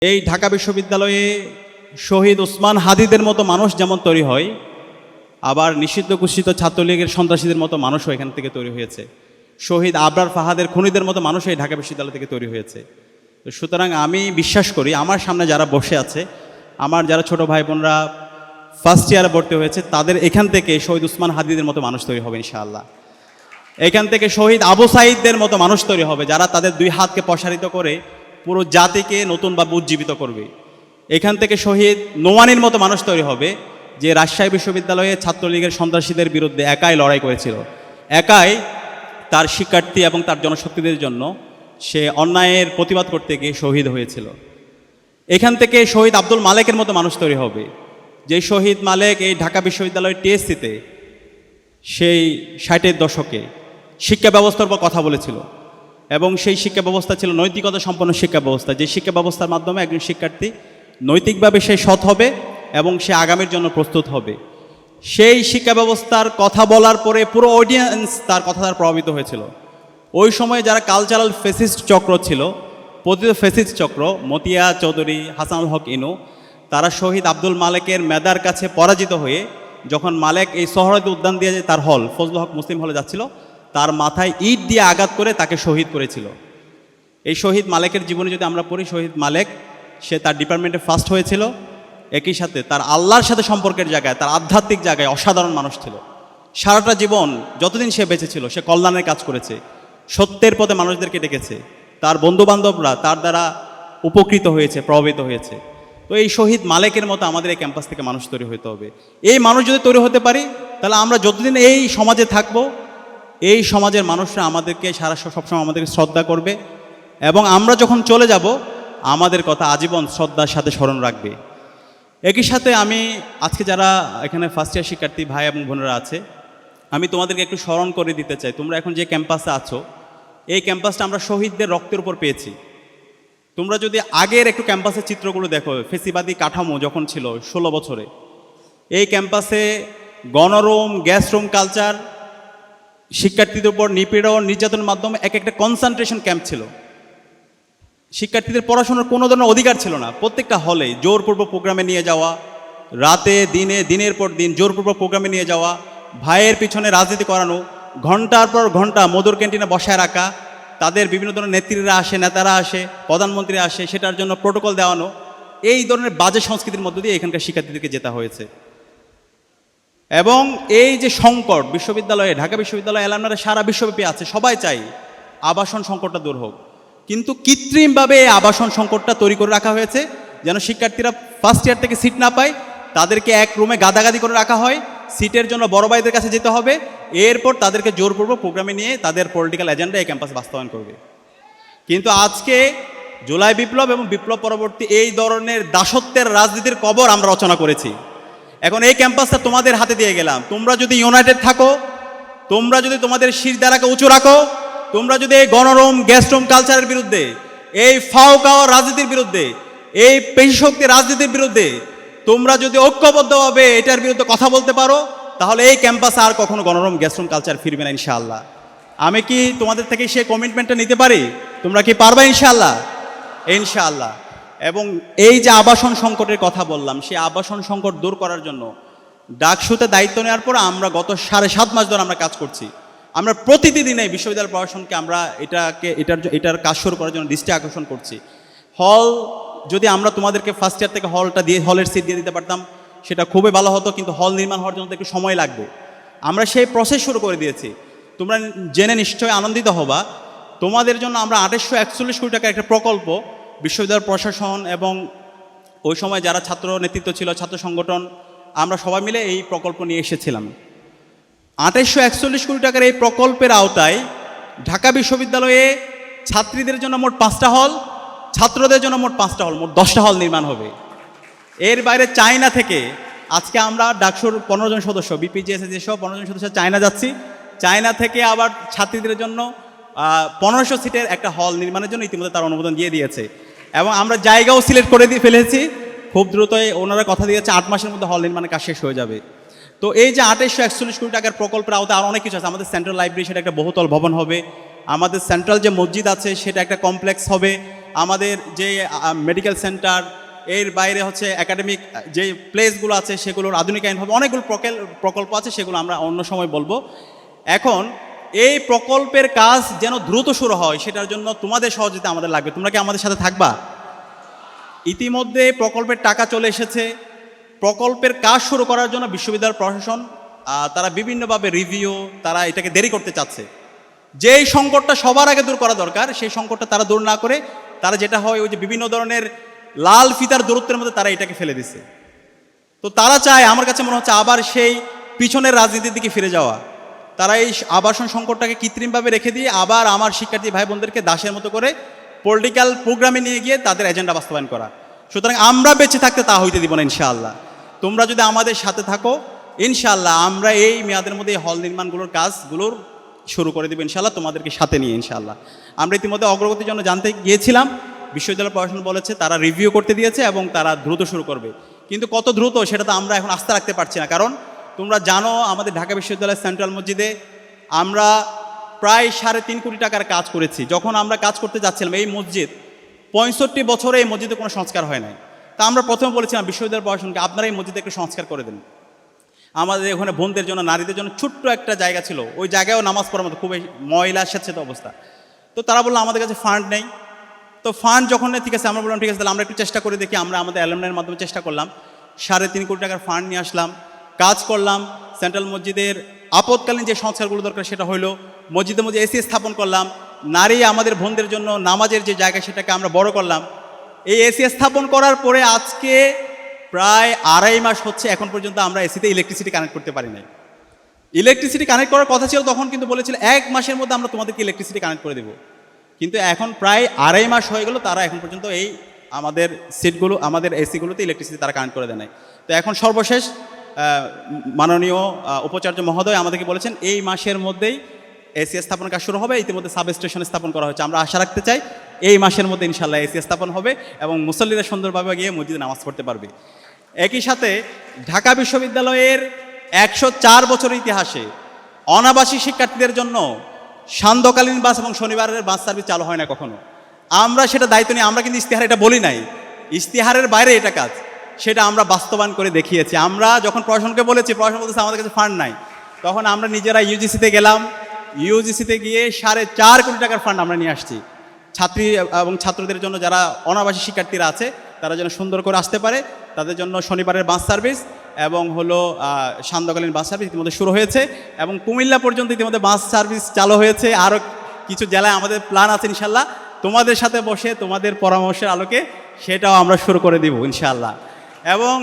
এই ঢাকা বিশ্ববিদ্যালয়ে শহীদ ওসমান হাদিদের মতো মানুষ যেমন তৈরি হয়, আবার নিষিদ্ধ ঘোষিত ছাত্রলীগের সন্ত্রাসীদের মতো মানুষও এখান থেকে তৈরি হয়েছে। শহীদ আবরার ফাহাদের খুনিদের মতো মানুষও এই ঢাকা বিশ্ববিদ্যালয় থেকে তৈরি হয়েছে। তো সুতরাং আমি বিশ্বাস করি আমার সামনে যারা বসে আছে, আমার যারা ছোট ভাই বোনরা ফার্স্ট ইয়ারে ভর্তি হয়েছে, তাদের এখান থেকে শহীদ ওসমান হাদিদের মতো মানুষ তৈরি হবে ইনশাআল্লাহ। এখান থেকে শহীদ আবু সাঈদদের মতো মানুষ তৈরি হবে, যারা তাদের দুই হাতকে প্রসারিত করে পুরো জাতিকে নতুনভাবে উজ্জীবিত করবে। এখান থেকে শহীদ নোমানির মতো মানুষ তৈরি হবে, যে রাজশাহী বিশ্ববিদ্যালয়ে ছাত্রলীগের সন্ত্রাসীদের বিরুদ্ধে একাই লড়াই করেছিল, একাই তার শিক্ষার্থী এবং তার জনশক্তিদের জন্য সে অন্যায়ের প্রতিবাদ করতে গিয়ে শহীদ হয়েছিল। এখান থেকে শহীদ আব্দুল মালেকের মতো মানুষ তৈরি হবে, যে শহীদ মালেক এই ঢাকা বিশ্ববিদ্যালয়ের টিএসসিতে সেই 60-এর দশকে শিক্ষা ব্যবস্থার উপর কথা বলেছিল, এবং সেই শিক্ষা ব্যবস্থা ছিল নৈতিকতা সম্পন্ন শিক্ষা ব্যবস্থা, যে শিক্ষা ব্যবস্থার মাধ্যমে একজন শিক্ষার্থী নৈতিকভাবে সে সৎ হবে এবং সে আগামীর জন্য প্রস্তুত হবে। সেই শিক্ষা ব্যবস্থার কথা বলার পরে পুরো অডিয়েন্স তার কথা দ্বারা প্রভাবিত হয়েছিল। ওই সময়ে যারা কালচারাল ফেসিস্ট চক্র ছিল, পতিত ফেসিস্ট চক্র, মতিয়া চৌধুরী, হাসানুল হক ইনু, তারা শহীদ আব্দুল মালেকের মেধার কাছে পরাজিত হয়ে যখন মালেক এই সোহরাওয়ার্দী উদ্যান দিয়ে যে তার হল ফজলুল হক মুসলিম হলে যাচ্ছিল, তার মাথায় ইট দিয়ে আঘাত করে তাকে শহীদ করেছিল। এই শহীদ মালেকের জীবনে যদি আমরা পড়ি, শহীদ মালেক সে তার ডিপার্টমেন্টে ফার্স্ট হয়েছিল, একই সাথে তার আল্লাহর সাথে সম্পর্কের জায়গায়, তার আধ্যাত্মিক জায়গায় অসাধারণ মানুষ ছিল। সারাটা জীবন যতদিন সে বেঁচে ছিল সে কল্যাণের কাজ করেছে, সত্যের পথে মানুষদেরকে ডেকেছে, তার বন্ধুবান্ধবরা তার দ্বারা উপকৃত হয়েছে, প্রভাবিত হয়েছে। তো এই শহীদ মালেকের মতো আমাদের এই ক্যাম্পাস থেকে মানুষ তৈরি হতে হবে। এই মানুষ যদি তৈরি হতে পারি, তাহলে আমরা যতদিন এই সমাজে থাকব, এই সমাজের মানুষরা আমাদেরকে সবসময় আমাদেরকে শ্রদ্ধা করবে, এবং আমরা যখন চলে যাব আমাদের কথা আজীবন শ্রদ্ধার সাথে স্মরণ রাখবে। একই সাথে আমি আজকে যারা এখানে ফার্স্ট ইয়ার শিক্ষার্থী ভাই এবং বোনেরা আছে, আমি তোমাদেরকে একটু স্মরণ করে দিতে চাই, তোমরা এখন যে ক্যাম্পাসে আছো, এই ক্যাম্পাসটা আমরা শহীদদের রক্তের উপর পেয়েছি। তোমরা যদি আগের একটু ক্যাম্পাসের চিত্রগুলো দেখো, ফেসিবাদী কাঠামো যখন ছিল 16 বছরে, এই ক্যাম্পাসে গণরুম, গ্যাস রুম কালচার, শিক্ষার্থীদের উপর নিপীড়ন নির্যাতনের মাধ্যমে এক একটা কনসেন্ট্রেশন ক্যাম্প ছিল। শিক্ষার্থীদের পড়াশোনার কোনো ধরনের অধিকার ছিল না। প্রত্যেকটা হলে জোরপূর্বক প্রোগ্রামে নিয়ে যাওয়া, রাতে দিনে দিনের পর দিন জোরপূর্বক প্রোগ্রামে নিয়ে যাওয়া, ভাইয়ের পিছনে রাজনীতি করানো, ঘন্টার পর ঘন্টা মধুর ক্যান্টিনে বসায় রাখা, তাদের বিভিন্ন ধরনের নেত্রীরা আসে, নেতারা আসে, প্রধানমন্ত্রী আসে, সেটার জন্য প্রোটোকল দেওয়ানো, এই ধরনের বাজে সংস্কৃতির মধ্য দিয়ে এখানকার শিক্ষার্থীদেরকে যেতে হয়েছে। এবং এই যে সংকট বিশ্ববিদ্যালয়ে, ঢাকা বিশ্ববিদ্যালয় অ্যালামনারা সারা বিশ্বব্যাপী আছে, সবাই চাই আবাসন সংকটটা দূর হোক, কিন্তু কৃত্রিমভাবে এই আবাসন সংকটটা তৈরি করে রাখা হয়েছে যেন শিক্ষার্থীরা ফার্স্ট ইয়ার থেকে সিট না পায়, তাদেরকে এক রুমে গাদাগাদি করে রাখা হয়, সিটের জন্য বড় ভাইদের কাছে যেতে হবে, এরপর তাদেরকে জোরপূর্বক প্রোগ্রামে নিয়ে তাদের পলিটিক্যাল এজেন্ডা এই ক্যাম্পাসে বাস্তবায়ন করবে। কিন্তু আজকে জুলাই বিপ্লব এবং বিপ্লব পরবর্তী এই ধরনের দাসত্বের রাজনীতির কবর আমরা রচনা করেছি। এখন এই ক্যাম্পাসটা তোমাদের হাতে দিয়ে গেলাম, তোমরা যদি ইউনাইটেড থাকো, তোমরা যদি তোমাদের শিরদাঁড়াকে উঁচু রাখো, তোমরা যদি এই গণরুম গ্যাসরুম কালচারের বিরুদ্ধে, এই ফাও খাওয়া রাজনীতির বিরুদ্ধে, এই পেশি রাজনীতির বিরুদ্ধে তোমরা যদি ঐক্যবদ্ধভাবে এটার বিরুদ্ধে কথা বলতে পারো, তাহলে এই ক্যাম্পাসে আর কখনো গণরুম গ্যাসরুম কালচার ফিরবে না ইনশাআল্লাহ। আমি কি তোমাদের থেকে সেই কমিটমেন্টটা নিতে পারি? তোমরা কি পারবা ইনশাআল্লাহ? ইনশাআল্লাহ। এবং এই যে আবাসন সংকটের কথা বললাম, সেই আবাসন সংকট দূর করার জন্য ডাকসুতে দায়িত্ব নেওয়ার পর আমরা গত 7.5 মাস ধরে আমরা কাজ করছি। আমরা প্রতিদিন এই বিশ্ববিদ্যালয় প্রশাসনকে আমরা এটার কাজ শুরু করার জন্য দৃষ্টি আকর্ষণ করছি। হল যদি আমরা তোমাদেরকে ফার্স্ট ইয়ার থেকে হলটা দিয়ে, হলের সিট দিয়ে দিতে পারতাম সেটা খুবই ভালো হতো, কিন্তু হল নির্মাণ হওয়ার জন্য একটু সময় লাগবে। আমরা সেই প্রসেস শুরু করে দিয়েছি। তোমরা জেনে নিশ্চয়ই আনন্দিত হবা, তোমাদের জন্য আমরা 2841 কোটি টাকার একটা প্রকল্প বিশ্ববিদ্যালয় প্রশাসন এবং ওই সময় যারা ছাত্র নেতৃত্ব ছিল, ছাত্র সংগঠন, আমরা সবাই মিলে এই প্রকল্প নিয়ে এসেছিলাম। 2841 কোটি টাকার এই প্রকল্পের আওতায় ঢাকা বিশ্ববিদ্যালয়ে ছাত্রীদের জন্য মোট 5টা হল, ছাত্রদের জন্য মোট 5টা হল, মোট 10টা হল নির্মাণ হবে। এর বাইরে চায়না থেকে আজকে আমরা ডাকসুর 15 জন সদস্য, বিপিজিএস যেসব 15 জন সদস্য চায়না যাচ্ছি, চায়না থেকে আবার ছাত্রীদের জন্য 1500 সিটের একটা হল নির্মাণের জন্য ইতিমধ্যে তার অনুমোদন দিয়ে দিয়েছে, এবং আমরা জায়গাও সিলেক্ট করে দিয়ে ফেলেছি। খুব দ্রুতই ওনারা কথা দিয়েছে 8 মাসের মধ্যে হল নির্মাণের কাজ শেষ হয়ে যাবে। তো এই যে 2841 কোটি টাকার প্রকল্পের আওতায় আরও অনেক কিছু আছে। আমাদের সেন্ট্রাল লাইব্রেরি, সেটা একটা বহুতল ভবন হবে। আমাদের সেন্ট্রাল যে মসজিদ আছে সেটা একটা কমপ্লেক্স হবে। আমাদের যে মেডিকেল সেন্টার, এর বাইরে হচ্ছে একাডেমিক যে প্লেসগুলো আছে সেগুলোর আধুনিকায়ন হবে, অনেকগুলো প্রকল্প আছে, সেগুলো আমরা অন্য সময় বলবো। এখন এই প্রকল্পের কাজ যেন দ্রুত শুরু হয়, সেটার জন্য তোমাদের সহযোগিতা আমাদের লাগবে। তোমরা কি আমাদের সাথে থাকবা? ইতিমধ্যে প্রকল্পের টাকা চলে এসেছে। প্রকল্পের কাজ শুরু করার জন্য বিশ্ববিদ্যালয় প্রশাসন তারা বিভিন্নভাবে রিভিউ, তারা এটাকে দেরি করতে চাচ্ছে। যেই সংকটটা সবার আগে দূর করা দরকার, সেই সংকটটা তারা দূর না করে তারা যেটা হয় ওই যে বিভিন্ন ধরনের লাল ফিতার দূরত্বের মধ্যে তারা এটাকে ফেলে দিচ্ছে। তো তারা চায়, আমার কাছে মনে হচ্ছে, আবার সেই পিছনের রাজনীতির দিকে ফিরে যাওয়া। তারা এই আবাসন সংকটটাকে কৃত্রিমভাবে রেখে দিয়ে আবার আমার শিক্ষার্থী ভাই বোনদেরকে দাসের মতো করে পলিটিক্যাল প্রোগ্রামে নিয়ে গিয়ে তাদের এজেন্ডা বাস্তবায়ন করা। সুতরাং আমরা বেঁচে থাকতে তা হইতে দিব না ইনশাআল্লাহ। তোমরা যদি আমাদের সাথে থাকো, ইনশাআল্লাহ আমরা এই মেয়াদের মধ্যে হল নির্মাণগুলোর কাজগুলোর শুরু করে দেবো ইনশাআল্লাহ, তোমাদেরকে সাথে নিয়ে ইনশাআল্লাহ। আমরা ইতিমধ্যে অগ্রগতির জন্য জানতে গিয়েছিলাম, বিশ্ববিদ্যালয় প্রশাসন বলেছে তারা রিভিউ করতে দিয়েছে এবং তারা দ্রুত শুরু করবে। কিন্তু কত দ্রুত সেটা তো আমরা এখন আস্থা রাখতে পারছি না, কারণ তোমরা জানো আমাদের ঢাকা বিশ্ববিদ্যালয়ের সেন্ট্রাল মসজিদে আমরা প্রায় 3.5 কোটি টাকার কাজ করেছি। যখন আমরা কাজ করতে যাচ্ছিলাম, এই মসজিদ 65 বছরে এই মসজিদে কোনো সংস্কার হয় নাই। তা আমরা প্রথমে বলেছিলাম বিশ্ববিদ্যালয় প্রশাসনকে, আপনারা এই মসজিদে একটু সংস্কার করে দেন। আমাদের ওখানে বোনদের জন্য, নারীদের জন্য ছোট্ট একটা জায়গা ছিল, ওই জায়গায়ও নামাজ পড়ার মতো খুবই ময়লা স্যাঁতস্যাঁতে অবস্থা। তো তারা বললো আমাদের কাছে ফান্ড নেই। তো ফান্ড যখন নেই, ঠিক আছে, আমরা বললাম ঠিক আছে তাহলে আমরা একটু চেষ্টা করে দেখি। আমরা আমাদের অ্যালুমনাইয়ের মাধ্যমে চেষ্টা করলাম, 3.5 কোটি টাকার ফান্ড নিয়ে আসলাম, কাজ করলাম। সেন্ট্রাল মসজিদের আপৎকালীন যে সংস্কারগুলো দরকার সেটা হইলো, মসজিদের মধ্যে এসি স্থাপন করলাম। নারী আমাদের বোনদের জন্য নামাজের যে জায়গা সেটাকে আমরা বড় করলাম। এই এসি স্থাপন করার পরে আজকে প্রায় 2.5 মাস হচ্ছে, এখন পর্যন্ত আমরা এসিতে ইলেকট্রিসিটি কানেক্ট করতে পারি নাই। ইলেকট্রিসিটি কানেক্ট করার কথা ছিল, তখন কিন্তু বলেছিল 1 মাসের মধ্যে আমরা তোমাদেরকে ইলেকট্রিসিটি কানেক্ট করে দেবো। কিন্তু এখন প্রায় 2.5 মাস হয়ে গেল, তারা এখন পর্যন্ত এই আমাদের সিটগুলো, আমাদের এসিগুলোতে ইলেকট্রিসিটি তারা কানেক্ট করে দেয় নাই। তো এখন সর্বশেষ মাননীয় উপাচার্য মহোদয় আমাদেরকে বলেছেন এই মাসের মধ্যেই এসি স্থাপনের কাজ শুরু হবে। ইতিমধ্যে সাব স্টেশন স্থাপন করা হয়েছে। আমরা আশা রাখতে চাই এই মাসের মধ্যে ইনশাল্লাহ এসি স্থাপন হবে এবং মুসল্লিরা সুন্দরভাবে গিয়ে মসজিদে নামাজ পড়তে পারবে। একই সাথে ঢাকা বিশ্ববিদ্যালয়ের 104 বছরের ইতিহাসে অনাবাসী শিক্ষার্থীদের জন্য সান্ধ্যকালীন বাস এবং শনিবারের বাস সার্ভিস চালু হয় না কখনো। আমরা সেটা দায়িত্ব নিয়ে, আমরা কিন্তু ইশতেহারে এটা বলি নাই, ইশতেহারের বাইরে এটা কাজ, সেটা আমরা বাস্তবায়ন করে দেখিয়েছি। আমরা যখন প্রশাসনকে বলেছি, প্রশাসন বলতেছে আমাদের কাছে ফান্ড নাই, তখন আমরা নিজেরা ইউজিসিতে গেলাম। ইউজিসিতে গিয়ে 4.5 কোটি টাকার ফান্ড আমরা নিয়ে আসছি, ছাত্রী এবং ছাত্রদের জন্য যারা অনাবাসী শিক্ষার্থীরা আছে তারা যেন সুন্দর করে আসতে পারে, তাদের জন্য শনিবারের বাস সার্ভিস এবং হলো সান্ধ্যকালীন বাস সার্ভিস ইতিমধ্যে শুরু হয়েছে এবং কুমিল্লা পর্যন্ত ইতিমধ্যে বাস সার্ভিস চালু হয়েছে। আরও কিছু জেলায় আমাদের প্ল্যান আছে ইনশাল্লাহ, তোমাদের সাথে বসে তোমাদের পরামর্শের আলোকে সেটাও আমরা শুরু করে দিব ইনশাল্লাহ। এবং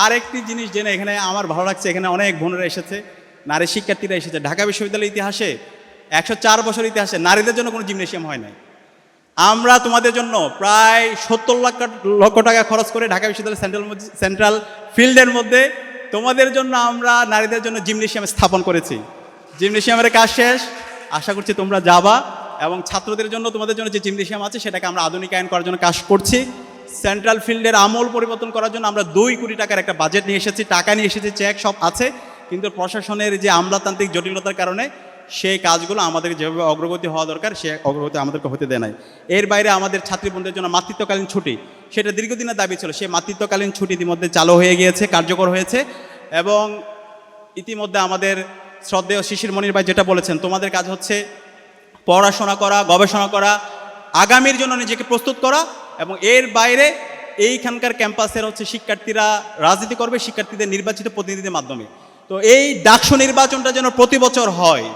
আরেকটি জিনিস জেনে এখানে আমার ভালো লাগছে, এখানে অনেক বোনেরা এসেছে, নারী শিক্ষার্থীরা এসেছে। ঢাকা বিশ্ববিদ্যালয়ের ইতিহাসে 104 বছর ইতিহাসে নারীদের জন্য কোনো জিমনেশিয়াম হয় নাই। আমরা তোমাদের জন্য প্রায় 70 লক্ষ টাকা খরচ করে ঢাকা বিশ্ববিদ্যালয় সেন্ট্রাল ফিল্ডের মধ্যে তোমাদের জন্য আমরা নারীদের জন্য জিমনেশিয়াম স্থাপন করেছি। জিমনেশিয়ামের কাজ শেষ, আশা করছি তোমরা যাবা। এবং ছাত্রদের জন্য, তোমাদের জন্য যে জিমনেশিয়াম আছে সেটাকে আমরা আধুনিকায়ন করার জন্য কাজ করছি। সেন্ট্রাল ফিল্ডের আমূল পরিবর্তন করার জন্য আমরা 2 কোটি টাকার একটা বাজেট নিয়ে এসেছি, টাকা নিয়ে এসেছি, চেক সব আছে, কিন্তু প্রশাসনের যে আমলাতান্ত্রিক জটিলতার কারণে সেই কাজগুলো আমাদের যেভাবে অগ্রগতি হওয়া দরকার সে অগ্রগতি আমাদেরকে হতে দেয় নাই। এর বাইরে আমাদের ছাত্রীবন্ধুদের জন্য মাতৃত্বকালীন ছুটি, সেটা দীর্ঘদিনের দাবি ছিল, সেই মাতৃত্বকালীন ছুটি ইতিমধ্যে চালু হয়ে গিয়েছে, কার্যকর হয়েছে। এবং ইতিমধ্যে আমাদের শ্রদ্ধেয় শিশির মনির ভাই যেটা বলেছেন, তোমাদের কাজ হচ্ছে পড়াশোনা করা, গবেষণা করা, আগামীর জন্য নিজেকে প্রস্তুত করা, এবং এর বাইরে এইখানকার ক্যাম্পাসের হচ্ছে শিক্ষার্থীরা রাজনীতি করবে শিক্ষার্থীদের নির্বাচিত প্রতিনিধিদের মাধ্যমে। তো এই ডাকসু নির্বাচনটা যেন প্রতি বছর হয়,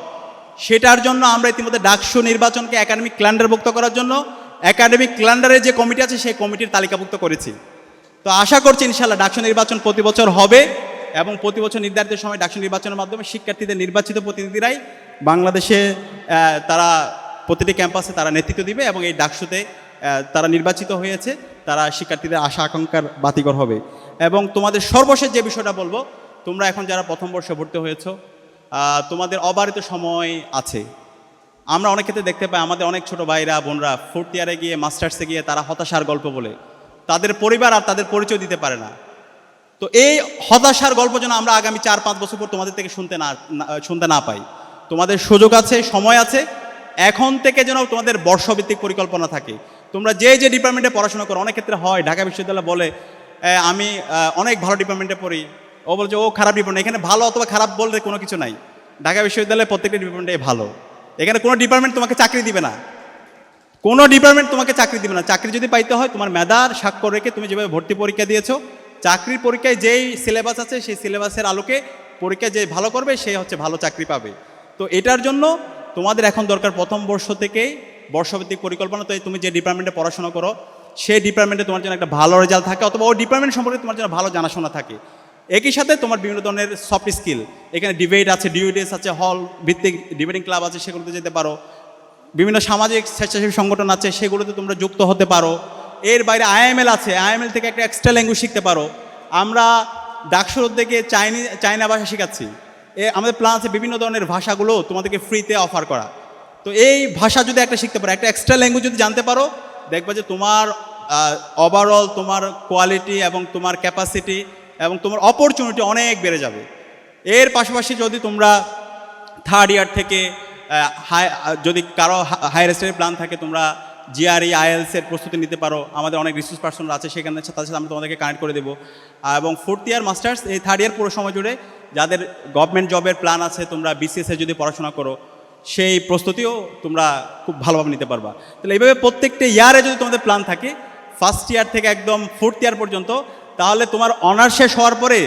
সেটার জন্য আমরা ইতিমধ্যে ডাকসু নির্বাচনকে একাডেমিক ক্যালেন্ডারভুক্ত করার জন্য একাডেমিক ক্যালেন্ডারের যে কমিটি আছে সেই কমিটির তালিকাভুক্ত করেছি। তো আশা করছি ইনশাআল্লাহ ডাকসু নির্বাচন প্রতি বছর হবে এবং প্রতি বছর নির্ধারিত সময় ডাকসু নির্বাচনের মাধ্যমে শিক্ষার্থীদের নির্বাচিত প্রতিনিধিরাই বাংলাদেশে তারা প্রতিটি ক্যাম্পাসে তারা নেতৃত্ব দিবে এবং এই ডাকসুতে তারা নির্বাচিত হয়েছে, তারা শিক্ষার্থীদের আশা আকাঙ্ক্ষার বাতিঘর হবে। এবং তোমাদের সর্বশেষ যে বিষয়টা বলবো, তোমরা এখন যারা প্রথম বর্ষে ভর্তি হয়েছো, তোমাদের অবারিত সময় আছে। আমরা অনেক ক্ষেত্রে দেখতে পাই আমাদের অনেক ছোট ভাইরা বোনরা 4th ইয়ারে গিয়ে মাস্টার্সে গিয়ে তারা হতাশার গল্প বলে, তাদের পরিবার আর তাদের পরিচয় দিতে পারে না। তো এই হতাশার গল্প যেন আমরা আগামী 4-5 বছর পর তোমাদের থেকে শুনতে না পাই। তোমাদের সুযোগ আছে, সময় আছে, এখন থেকে যেন তোমাদের বর্ষভিত্তিক পরিকল্পনা থাকে। তোমরা যে যে ডিপার্টমেন্টে পড়াশোনা করো, অনেক ক্ষেত্রে হয় ঢাকা বিশ্ববিদ্যালয় বলে আমি অনেক ভালো ডিপার্টমেন্টে পড়ি, ও বলছে ও খারাপ ডিপার্টমেন্ট। এখানে ভালো অথবা খারাপ বলতে কোনো কিছু নাই। ঢাকা বিশ্ববিদ্যালয়ে প্রত্যেকটা ডিপার্টমেন্টে ভালো। এখানে কোনো ডিপার্টমেন্ট তোমাকে চাকরি দিবে না, কোনো ডিপার্টমেন্ট তোমাকে চাকরি দিবে না। চাকরি যদি পাইতে হয় তোমার মেধার স্বাক্ষর রেখে তুমি যেভাবে ভর্তি পরীক্ষা দিয়েছো, চাকরির পরীক্ষায় যেই সিলেবাস আছে সেই সিলেবাসের আলোকে পরীক্ষা যে ভালো করবে সে হচ্ছে ভালো চাকরি পাবে। তো এটার জন্য তোমাদের এখন দরকার প্রথম বর্ষ থেকেই বর্ষভিত্তিক পরিকল্পনা। তো তুমি যে ডিপার্টমেন্টে পড়াশোনা করো সেই ডিপার্টমেন্টে তোমার জন্য একটা ভালো রেজাল্ট থাকে, অথবা ওই ডিপার্টমেন্ট সম্পর্কে তোমার জন্য ভালো জানাশোনা থাকে। একই সাথে তোমার বিভিন্ন ধরনের সফট স্কিল, এখানে ডিবেট আছে, ডিউডিএস আছে, হল ভিত্তিক ডিবেটিং ক্লাব আছে, সেগুলোতে যেতে পারো। বিভিন্ন সামাজিক স্বেচ্ছাসেবী সংগঠন আছে, সেগুলোতে তোমরা যুক্ত হতে পারো। এর বাইরে আইএমএল আছে, আইএমএল থেকে একটা এক্সট্রা ল্যাঙ্গুয়েজ শিখতে পারো। আমরা ডাকসুর থেকে চাইনা ভাষা শেখাচ্ছি। আমাদের প্ল্যান আছে বিভিন্ন ধরনের ভাষাগুলো তোমাদেরকে ফ্রিতে অফার করা। তো এই ভাষা যদি একটা শিখতে পারো, একটা এক্সট্রা ল্যাঙ্গুয়েজ যদি জানতে পারো, দেখবা যে তোমার ওভারঅল তোমার কোয়ালিটি এবং তোমার ক্যাপাসিটি এবং তোমার অপরচুনিটি অনেক বেড়ে যাবে। এর পাশাপাশি যদি তোমরা থার্ড ইয়ার থেকে যদি কারো হায়ার স্টাডির প্ল্যান থাকে, তোমরা জিআরই আইএলসের প্রস্তুতি নিতে পারো। আমাদের অনেক রিসোর্স পার্সনরা আছে সেখানে, তাদের সাথে আমরা তোমাদেরকে কানেক্ট করে দেবো। এবং ফোর্থ ইয়ার মাস্টার্স, এই থার্ড ইয়ার পুরো সময় জুড়ে যাদের গভর্নমেন্ট জবের প্ল্যান আছে, তোমরা বিসিএসে যদি পড়াশোনা করো সেই প্রস্তুতিও তোমরা খুব ভালোভাবে নিতে পারবা। তাহলে এইভাবে প্রত্যেকটা ইয়ারে যদি তোমাদের প্ল্যান থাকে ফার্স্ট ইয়ার থেকে একদম ফোর্থ ইয়ার পর্যন্ত, তাহলে তোমার অনার্স শেষ হওয়ার পরে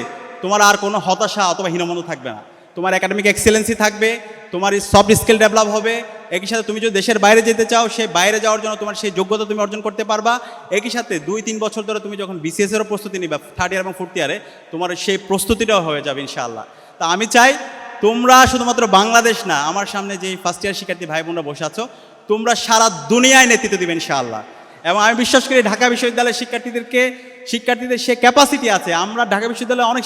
তোমার আর কোনো হতাশা অথবা হীনমন্য থাকবে না। তোমার একাডেমিক এক্সেলেন্সি থাকবে, তোমার সফট স্কিল ডেভেলপ হবে। একই সাথে তুমি যদি দেশের বাইরে যেতে চাও, সেই বাইরে যাওয়ার জন্য তোমার সেই যোগ্যতা তুমি অর্জন করতে পারবা। একই সাথে 2-3 বছর ধরে তুমি যখন বিসিএসেরও প্রস্তুতি নিবা থার্ড ইয়ার এবং ফোর্থ ইয়ারে, তোমার সেই প্রস্তুতিটাও হয়ে যাবে ইনশাআল্লাহ। তা আমি চাই তোমরা শুধুমাত্র বাংলাদেশ না, আমার সামনে যেই ফার্স্ট ইয়ার শিক্ষার্থী ভাই বোনরা বসে আছো, তোমরা সারা দুনিয়ায় নেতৃত্ব দিবে ইনশাআল্লাহ। এবং আমি বিশ্বাস করি ঢাকা বিশ্ববিদ্যালয়ের শিক্ষার্থীদের সে ক্যাপাসিটি আছে। আমরা ঢাকা বিশ্ববিদ্যালয়ে অনেক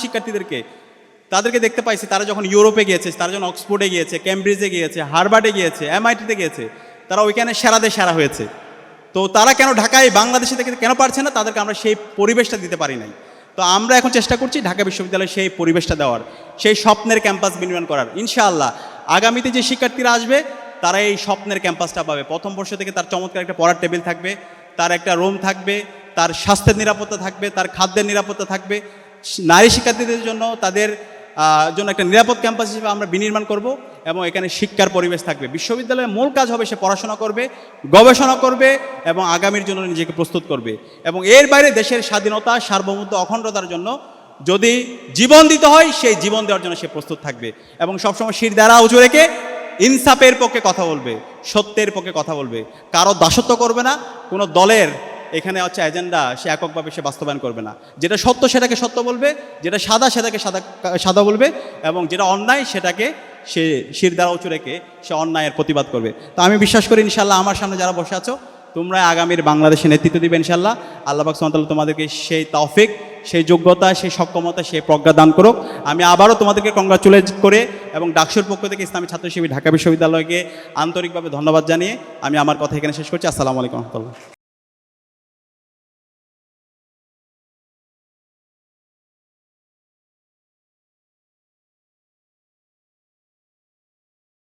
তাদেরকে দেখতে পাইছি, তারা যখন ইউরোপে গিয়েছে, তারা যখন অক্সফোর্ডে গিয়েছে, কেমব্রিজে গিয়েছে, হার্ভার্ডে গিয়েছে, এমআইটিতে গিয়েছে, তারা ওইখানে সেরা হয়েছে। তো তারা কেন ঢাকায় বাংলাদেশে থেকে কেন পারছে না? তাদেরকে আমরা সেই পরিবেশটা দিতে পারি নাই। তো আমরা এখন চেষ্টা করছি ঢাকা বিশ্ববিদ্যালয়ে সেই পরিবেশটা দেওয়ার, সেই স্বপ্নের ক্যাম্পাস বিনির্মাণ করার। ইনশাআল্লাহ আগামীতে যে শিক্ষার্থীরা আসবে তারা এই স্বপ্নের ক্যাম্পাসটা পাবে। প্রথম বর্ষ থেকে তার চমৎকার একটা পড়ার টেবিল থাকবে, তার একটা রুম থাকবে, তার স্বাস্থ্যের নিরাপত্তা থাকবে, তার খাদ্যের নিরাপত্তা থাকবে। নারী শিক্ষার্থীদের জন্য তাদের জন্য একটা নিরাপদ ক্যাম্পাস হিসেবে আমরা বিনির্মাণ করব এবং এখানে শিক্ষার পরিবেশ থাকবে। বিশ্ববিদ্যালয়ের মূল কাজ হবে সে পড়াশোনা করবে, গবেষণা করবে এবং আগামীর জন্য নিজেকে প্রস্তুত করবে। এবং এর বাইরে দেশের স্বাধীনতা, সার্বভৌমত্ব, অখণ্ডতার জন্য যদি জীবন দিতে হয় সেই জীবন দেওয়ার জন্য সে প্রস্তুত থাকবে। এবং সবসময় শির দ্বারা উঁচু রেখে ইনসাফের পক্ষে কথা বলবে, সত্যের পক্ষে কথা বলবে, কারো দাসত্ব করবে না, কোনো দলের এখানে হচ্ছে এজেন্ডা সে এককভাবে সে বাস্তবায়ন করবে না। যেটা সত্য সেটাকে সত্য বলবে, যেটা সাদা সেটাকে সাদা বলবে, এবং যেটা অন্যায় সেটাকে সে শির দ্বারা উঁচু রেখে সে অন্যায়ের প্রতিবাদ করবে। তো আমি বিশ্বাস করি ইনশাল্লাহ আমার সামনে যারা বসে আছো তোমরা আগামীর বাংলাদেশে নেতৃত্ব দিবে ইনশাল্লাহ। আল্লাহ পাক সুবহানাহু ওয়া তাআলা তোমাদেরকে সেই তৌফিক, সেই যোগ্যতা, সেই সক্ষমতা, সেই প্রজ্ঞা দান করুক। আমি আবারও তোমাদেরকে কংগ্রাচুলেট করে এবং ডাকসুর পক্ষ থেকে ইসলামী ছাত্র শিবির ঢাকা বিশ্ববিদ্যালয়কে আন্তরিকভাবে ধন্যবাদ জানিয়ে আমি আমার কথা এখানে শেষ করছি। আসসালামু আলাইকুম ওয়া রাহমাতুল্লাহ।